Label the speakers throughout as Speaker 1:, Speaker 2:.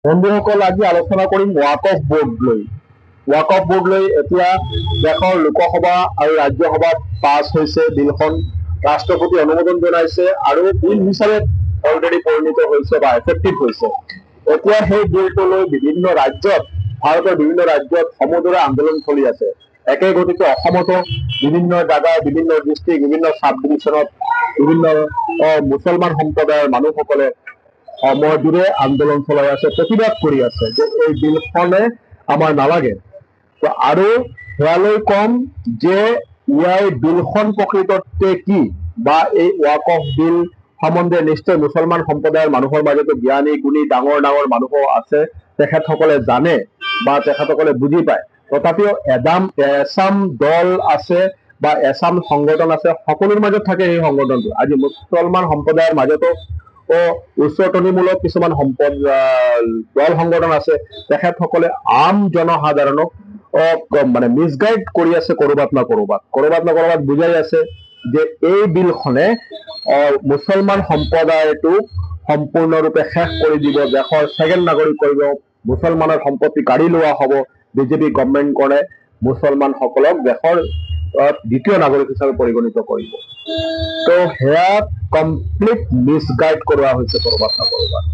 Speaker 1: বন্ধুসকল, আজি আলোচনা কৰিম ৱাকফ বোৰ্ড লৈ। ৱাকফ বোৰ্ড লৈ এতিয়া দেশৰ লোকসভা আৰু ৰাজ্যসভাত পাছ হৈছে বিলখন, ৰাষ্ট্ৰপতি অনুমোদন জনাইছে আৰু বিল হিচাপে অলৰেডি পৰিণত হৈছে বা এফেক্টিভ হৈছে। এতিয়া সেই বিলটো লৈ বিভিন্ন ৰাজ্যত, ভাৰতৰ বিভিন্ন ৰাজ্যত সমদৰে আন্দোলন চলি আছে। একে গতিকে অসমতো বিভিন্ন জাগাৰ, বিভিন্ন ডিষ্ট্ৰিক্ট, বিভিন্ন সাব ডিভিশ্যনত বিভিন্ন মুছলমান সম্প্ৰদায়ৰ মানুহসকলে সমজুৰে আন্দোলন চলাই আছে, প্ৰতিবাদ কৰি আছে যে এই বিলখনে আমাৰ নালাগে। আৰু সেয়ালৈ কম যে ইয়াৰ বিলখন প্ৰকৃততে কি, বা এই ৱাকফ বিল সম্বন্ধে নিশ্চয় মুছলমান সম্প্ৰদায়ৰ মানুহৰ মাজতো জ্ঞানী গুণী ডাঙৰ ডাঙৰ মানুহ আছে, তেখেতসকলে জানে বা তেখেতসকলে বুজি পায়। তথাপিও এছাম দল আছে বা এছাম সংগঠন আছে, সকলোৰ মাজত থাকে এই সংগঠনটো। আজি মুছলমান সম্প্ৰদায়ৰ মাজতো উচ্চতনিমূলক কিছুমান দল সংগঠন আছে, তেখেতসকলে আম জনসাধাৰণক মানে মিছগাইড কৰি আছে, কৰবাত না কৰবাত বুজাই আছে যে এই বিলখনে মুছলমান সম্প্ৰদায়টোক সম্পূৰ্ণৰূপে শেষ কৰি দিব, দেশৰ ছেকেণ্ড নাগৰিক কৰিব, মুছলমানৰ সম্পত্তি কাঢ়ি লোৱা হ'ব। বিজেপি গভৰ্ণমেণ্টে মুছলমানসকলক দেশৰ দ্বিতীয় নাগৰিক হিচাপে পৰিগণিত কৰিব। তো সেয়া কমপ্লিট মিছগাইড কৰোৱা হৈছে কৰবাত না কৰবাত।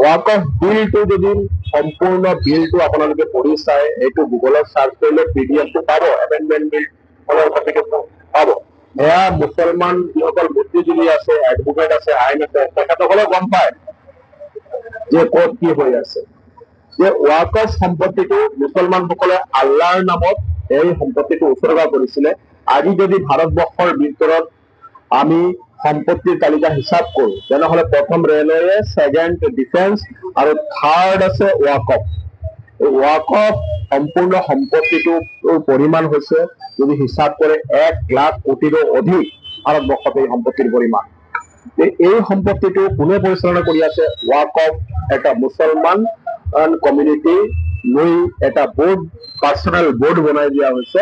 Speaker 1: ৱাকফ বিলটো যদি সম্পূৰ্ণ বিলটো আপোনালোকে পঢ়ি চাই, এইটো গুগলত চাৰ্চ কৰিলে PDF-টো পাব, এমেণ্ডমেণ্ট বিল পাব। সেয়া মুছলমান যিসকল বুদ্ধিজীৱী আছে, এডভোকেট আছে, আইন আছে, তেখেতসকলে গম পায় যে ক'ত কি হৈ আছে। যে ৱাকফ সম্পত্তিটো মুছলমানসকলে আল্লাহৰ নামত এই সম্পত্তিটো উচৰ্গা কৰিছিলে। আজি যদি ভাৰতবৰ্ষৰ ভিতৰত আমি সম্পত্তিৰ তালিকা হিচাপ কৰো, তেনেহলে প্ৰথম ৰেলৱে, ছেকেণ্ড ডিফেন্স আৰু থাৰ্ড আছে ৱাকফ। ৱাকফ সম্পূৰ্ণ সম্পত্তিটোৰ পৰিমাণ হৈছে, যদি হিচাপ কৰে, 1 লাখ কোটিৰো অধিক ভাৰতবৰ্ষত এই সম্পত্তিৰ পৰিমাণ। এই সম্পত্তিটো কোনে পৰিচালনা কৰি আছে? ৱাকফ এটা মুছলমান কমিউনিটি লৈ এটা বোৰ্ড, পাৰ্চনেল বোৰ্ড বনাই দিয়া হৈছে।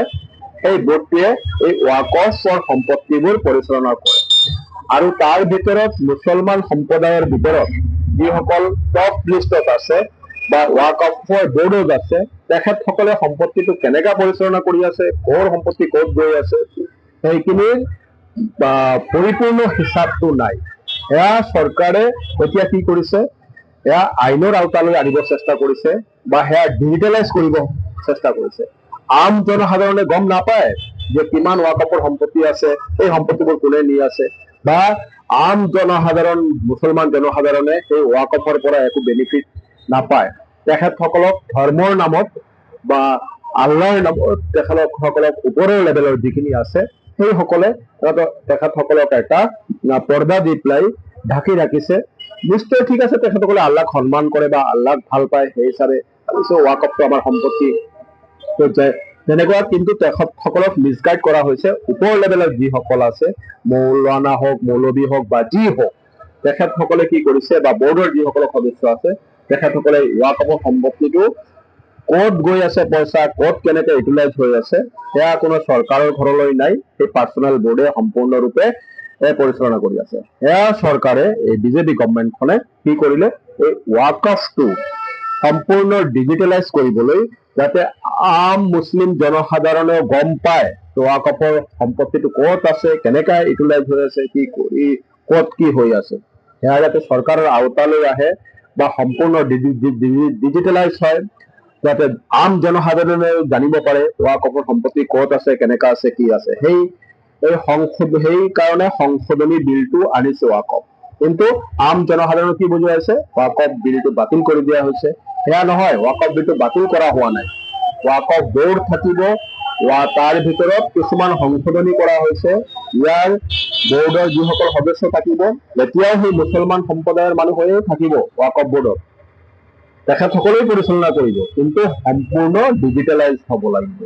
Speaker 1: সেই বোৰ্ডটোৱে এই ৱাকফৰ সম্পত্তিবোৰ পৰিচালনা কৰে। আৰু তাৰ ভিতৰত মুছলমান সম্প্ৰদায়ৰ ভিতৰত যিসকল টপ লিষ্টত আছে বা ৱাকফৰ বোৰ্ডত আছে, তেখেতসকলে সম্পত্তিটো কেনেকৈ পৰিচালনা কৰি আছে, ক'ৰ সম্পত্তি ক'ত গৈ আছে, সেইখিনিৰ পৰিপূৰ্ণ হিচাপটো নাই। এয়া চৰকাৰে এতিয়া কি কৰিছে, এয়া আইনৰ আওতালৈ আনিব চেষ্টা কৰিছে বা সেয়া ডিজিটেলাইজ কৰিব চেষ্টা কৰিছে। আম জনসাধাৰণে গম নাপায় যে কিমান ৱাকফৰ সম্পত্তি আছে, এই সম্পত্তিবোৰ কোনে নি আছে, বা আম জনসাধাৰণ, মুছলমান জনসাধাৰণে এই ৱাকফৰ পৰা একো বেনিফিট নাপায়। তেখেতসকলক ধৰ্মৰ নামত বা আল্লাহৰ নামত তেখেতসকলক ওপৰৰ লেভেলৰ যিখিনি আছে, সেইসকলে তেখেতসকলক এটা পৰ্দা দি পেলাই ঢাকি ৰাখিছে। নিশ্চয় ঠিক আছে, তেখেতসকলে আল্লাহক সন্মান কৰে বা আল্লাহক ভাল পায়, সেই হিচাপে ৱাকফটো আমাৰ সম্পত্তি তেনেকুৱা। কিন্তু তেখেতসকলক মিছগাইড কৰা হৈছে। ওপৰ লেভেলৰ যিসকল আছে, মৌলানা হওক, মৌলবী হওক বা যি হওক, তেখেতসকলে কি কৰিছে, বা বৰ্ডৰ যিসকল সদস্য আছে, তেখেতসকলে ৱাকফৰ সম্পত্তিটো ক'ত গৈ আছে, পইচা ক'ত কেনেকে ইউটিলাইজ হৈ আছে, সেয়া কোনো চৰকাৰৰ ঘৰলৈ নাই। সেই পাৰ্চনেল বোৰ্ডে সম্পূৰ্ণৰূপে পৰিচালনা কৰি আছে। সেয়া চৰকাৰে, এই বিজেপি গভৰ্ণমেণ্টখনে কি কৰিলে, এই ৱাকফটো সম্পূৰ্ণ ডিজিটেলাইজ কৰিবলৈ, যাতে আম মুছলিম জনসাধাৰণে গম পায় ৱাকফৰ সম্পত্তিটো ক'ত আছে, কেনেকৈ ইউটিলাইজ হৈ আছে, কি কৰি ক'ত কি হৈ আছে, সেয়া যাতে চৰকাৰৰ আওতালৈ আহে বা সম্পূৰ্ণ ডিজিটেলাইজ হয়, যাতে আম জনসাধাৰণে জানিব পাৰে ৱাকফৰ সম্পত্তি ক'ত আছে, কেনেকা আছে, কি আছে। সেই কাৰণে সংশোধনী বিলটো আনিছে ৱাকফ। কিন্তু আম জনসাধাৰণক কি বুজুৱাইছে, ৱাকফ বিলটো বাতিল কৰি দিয়া হৈছে। সেয়া নহয়, ৱাকফ বিলটো বাতিল কৰা হোৱা নাই। ৱাকফ বোৰ্ড থাকিব, তাৰ ভিতৰত কিছুমান সংশোধনী কৰা হৈছে। ইয়াৰ বোৰ্ডৰ যিসকল সদস্য থাকিব, এতিয়াও সেই মুছলমান সম্প্ৰদায়ৰ মানুহেই থাকিব ৱাকফ বোৰ্ডত, তেখেতসকলেই পৰিচালনা কৰিব, কিন্তু সম্পূৰ্ণ ডিজিটেলাইজ হ'ব লাগিব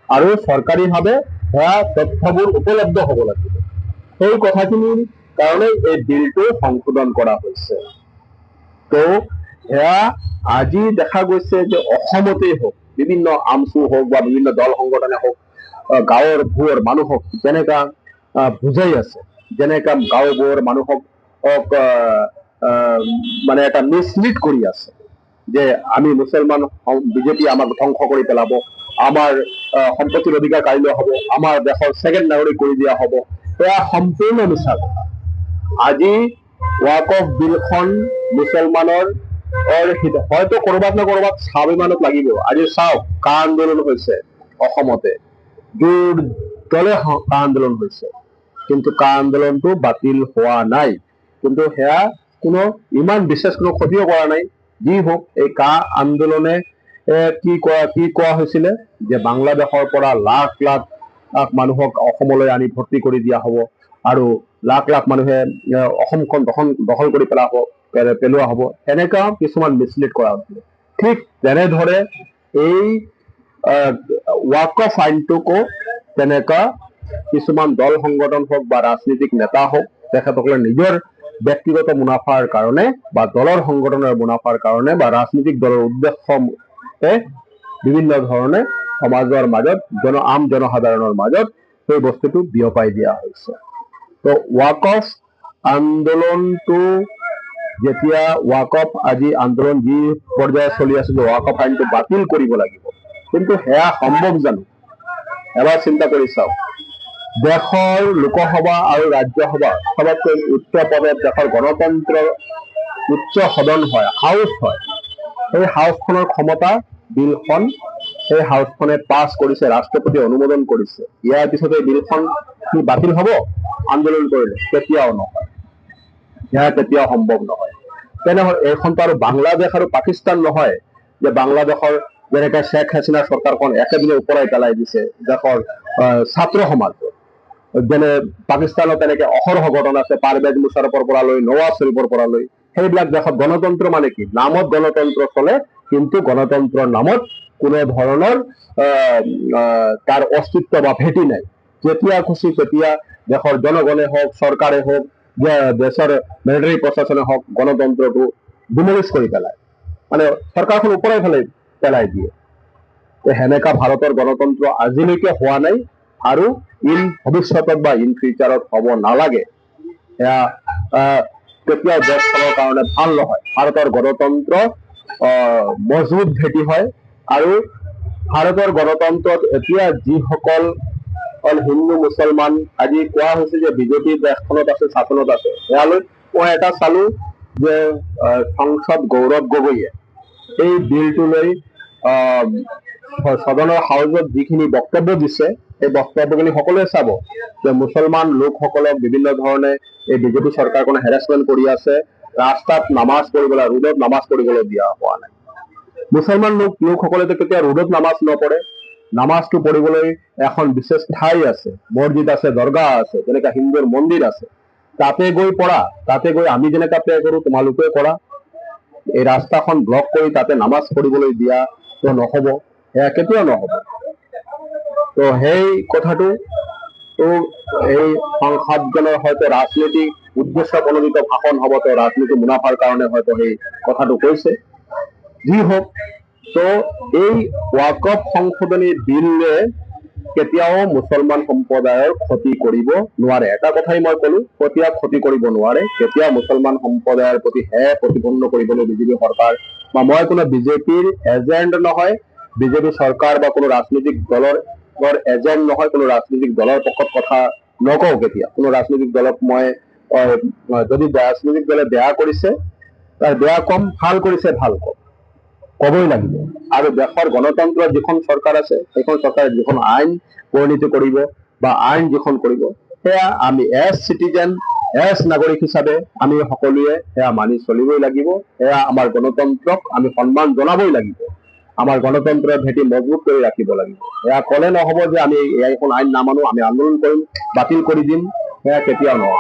Speaker 1: আৰু চৰকাৰীভাৱে সেয়া তথ্যবোৰ উপলব্ধ হ'ব লাগিব। সেই কথাখিনিৰ কাৰণে এই বিলটো সংশোধন কৰা হৈছে। তো সেয়া আজি দেখা গৈছে যে অসমতেই হওক, বিভিন্ন আমচু হওক বা বিভিন্ন দল সংগঠনে হওক, গাঁৱৰ ভূঁৰ মানুহক যেনেকা বুজাই আছে, যেনেকা গাঁওবোৰৰ মানুহক মানে এটা মিছলিড কৰি আছে, যে আমি মুছলমান বিজেপি আমাক ধ্বংস কৰি পেলাব, আমাৰ সম্পত্তিৰ অধিকাৰ কাঢ়ি লোৱা হ'ব, আমাৰ দেশৰ ছেকেণ্ড নাগৰিক কৰি দিয়া হ'ব, এয়া সম্পূৰ্ণ মিছা কথা। আজি ৱাকফ বিলখন মুছলমানৰ হয়তো কৰবাত না কৰবাত স্বাভিমানত লাগিব। আজি চাওক কা আন্দোলন হৈছে অসমতে, জোৰ দলে কা আন্দোলন হৈছে, কিন্তু কা আন্দোলনটো বাতিল হোৱা নাই। কিন্তু সেয়া কোনো ইমান বিশেষ কোনো ক্ষতিও কৰা নাই। যি হোক, এই কা আন্দোলনে কি কোৱা হৈছিলে যে বাংলাদেশৰ পৰা লাখ লাখ মানুহক অসমলৈ আনি ভৰ্তি কৰি দিয়া হ'ব আৰু লাখ লাখ মানুহে অসমখন দখল কৰি পেলোৱা হ'ব, এনেকুৱা কিছুমান মিছলিড কৰা হৈছিলে। ঠিক তেনেদৰে এই ৱাকফ আইনটোকো তেনেকুৱা কিছুমান দল সংগঠন হওক বা ৰাজনীতিক নেতা হওক, তেখেতসকলে নিজৰ ব্যক্তিগত মুনাফাৰ কাৰণে বা দলৰ সংগঠনৰ মুনাফাৰ কাৰণে বা ৰাজনৈতিক দলৰ উদ্দেশ্যে বিভিন্ন ধৰণে সমাজৰ মাজত আম জনসাধাৰণৰ মাজত সেই বস্তুটো বিয়পাই দিয়া হৈছে। তো ৱাকফ আন্দোলনটো যেতিয়া আজি আন্দোলন যি পৰ্যায়ত চলি আছে যে ৱাকফ আইনটো বাতিল কৰিব লাগিব, কিন্তু সেয়া সম্ভৱ জানো? এবাৰ চিন্তা কৰি চাওক। দেশৰ লোকসভা আৰু ৰাজ্যসভা সবতকৈ উচ্চ পদত দেশৰ গণতন্ত্ৰৰ উচ্চ সদন হয়, হাউচ হয়। সেই হাউচখনৰ ক্ষমতা বিলখন সেই হাউচখনে পাছ কৰিছে, ৰাষ্ট্ৰপতিয়ে অনুমোদন কৰিছে। ইয়াৰ পিছত এই বিলখন কি বাতিল হ'ব আন্দোলন কৰিলে? কেতিয়াও নহয়, সেয়া কেতিয়াও সম্ভৱ নহয়। তেনেহ'লে এইখনতো আৰু বাংলাদেশ আৰু পাকিস্তান নহয় যে বাংলাদেশৰ যেনেকে শ্বেখ হাছিনাৰ চৰকাৰখন একেদিনে ওপৰাই পেলাই দিছে দেশৰ ছাত্ৰ সমাজ, যেনে পাকিস্তানত তেনেকে অহৰহ ঘটনা আছে, পাৰভেজ মুশ্বাৰফৰ পৰা লৈ নৱাজ শ্বৰীফৰ পৰা লৈ। সেইবিলাক দেশত গণতন্ত্ৰ মানে কি? নামত গণতন্ত্ৰ চলে, কিন্তু গণতন্ত্ৰৰ নামত কোনো ধৰণৰ তাৰ অস্তিত্ব বা ভেটি নাই। যেতিয়া খুচি তেতিয়া দেশৰ জনগণে হওক, চৰকাৰে হওক, দেশৰ মিলিটাৰী প্ৰশাসনে হওক, গণতন্ত্ৰটো ডিমলিছ কৰি পেলায়, মানে চৰকাৰখন ওপৰাই পেলাই দিয়ে। সেনেকা ভাৰতৰ গণতন্ত্ৰ আজিলৈকে হোৱা নাই আৰু ভৱিষ্যতত বা ফিউচাৰত হ'ব নালাগে। সেয়া কেতিয়াও দেশখনৰ কাৰণে ভাল নহয়। ভাৰতৰ গণতন্ত্ৰ মজবুত ভেটি হয় আৰু ভাৰতৰ গণতন্ত্ৰত এতিয়া যিসকল হিন্দু মুছলমান, আজি কোৱা হৈছে যে বিজেপি দেশখনত আছে, শাসনত আছে, সেয়ালৈ মই এটা চালো যে সংসদ গৌৰৱ গগৈয়ে এই বিলটো লৈ সদনৰ হাউচত যিখিনি বক্তব্য দিছে, সেই বক্তব্যখিনি সকলোৱে চাব যে মুছলমান লোকসকলক বিভিন্ন ধৰণে এই বিজেপি চৰকাৰখনে হেৰাছমেণ্ট কৰি আছে। ৰাস্তাত নামাজ পঢ়িবলৈ, ৰোডত নামাজ পঢ়িবলৈ দিয়া হোৱা নাই। মুছলমান লোকসকলেতো কেতিয়া ৰোডত নামাজ নপঢ়ে। নামাজটো পঢ়িবলৈ এখন বিশেষ ঠাই আছে, মছজিদ আছে, দৰগাহ আছে, যেনেকা হিন্দুৰ মন্দিৰ আছে, তাতে গৈ পঢ়া। তাতে গৈ আমি যেনেকা প্ৰে কৰো তোমালোকে কৰা। এই ৰাস্তাখন ব্লক কৰি তাতে নামাজ পঢ়িবলৈ দিয়া তো নহ'ব, সেয়া কেতিয়াও নহ'ব। তো সেই কথাটো এই সাংসদজনৰ হয়তো ৰাজনীতিক উদ্দেশ্য প্ৰণোদিত ভাষণ হ'ব, তো ৰাজনীতি মুনাফাৰ কাৰণে হয়তো সেই কথাটো কৈছে। যি হোক, তো এই ৱাকফ সংশোধনী বিলে কেতিয়াও মুছলমান সম্প্ৰদায়ৰ ক্ষতি কৰিব নোৱাৰে। এটা কথাই মই কলো, কেতিয়াও ক্ষতি কৰিব নোৱাৰে। কেতিয়াও মুছলমান সম্প্ৰদায়ৰ প্ৰতি প্ৰতিপন্ন কৰিবলৈ বিজেপি চৰকাৰ বা মই কোনো বিজেপিৰ এজেণ্ট নহয়, বিজেপি চৰকাৰ বা কোনো ৰাজনৈতিক দলৰ এজেণ্ট নহয়, কোনো ৰাজনৈতিক দলৰ পক্ষত কথা নকওঁ। কেতিয়া কোনো ৰাজনৈতিক দলক মই যদি ৰাজনৈতিক দলে বেয়া কৰিছে তাৰ বেয়া কম, ভাল কৰিছে ভাল কম, ক'বই লাগিব। আৰু দেশৰ গণতন্ত্ৰৰ যিখন চৰকাৰ আছে, সেইখন চৰকাৰে যিখন আইন পৰিণীতি কৰিব বা আইন যিখন কৰিব, সেয়া আমি এজ চিটিজেন, এজ নাগৰিক হিচাপে আমি সকলোৱে সেয়া মানি চলিবই লাগিব। সেয়া আমাৰ গণতন্ত্ৰক আমি সন্মান জনাবই লাগিব। আমাৰ গণতন্ত্ৰৰ ভেটি মজবুত কৰি ৰাখিব লাগিব। এয়া ক'লে নহ'ব যে আমি এইখন আইন নামানো, আমি আন্দোলন কৰিম, বাতিল কৰি দিম, সেয়া কেতিয়াও নহ'ব।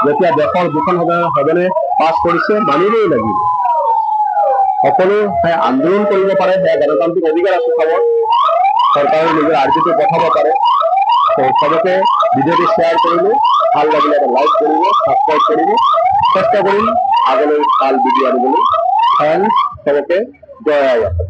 Speaker 1: যেতিয়া দেশৰ দুখন সদনে পাছ কৰিছে, মানিবই লাগিব। সকলো আন্দোলন কৰিব পাৰে, সেয়া গণতান্ত্ৰিক অধিকাৰ আছে সবৰ। চৰকাৰে নিজৰ আৰ্জিটো পঠাব পাৰে। সবকে ভিডিঅ'টো শ্বেয়াৰ কৰিলে, ভাল লাগিলে এটা লাইক কৰিব, ছাবস্ক্ৰাইব কৰিব। চেষ্টা কৰিম আগলৈ ভাল ভিডিঅ' আনিবলৈ। সবকে জয় আই অসম।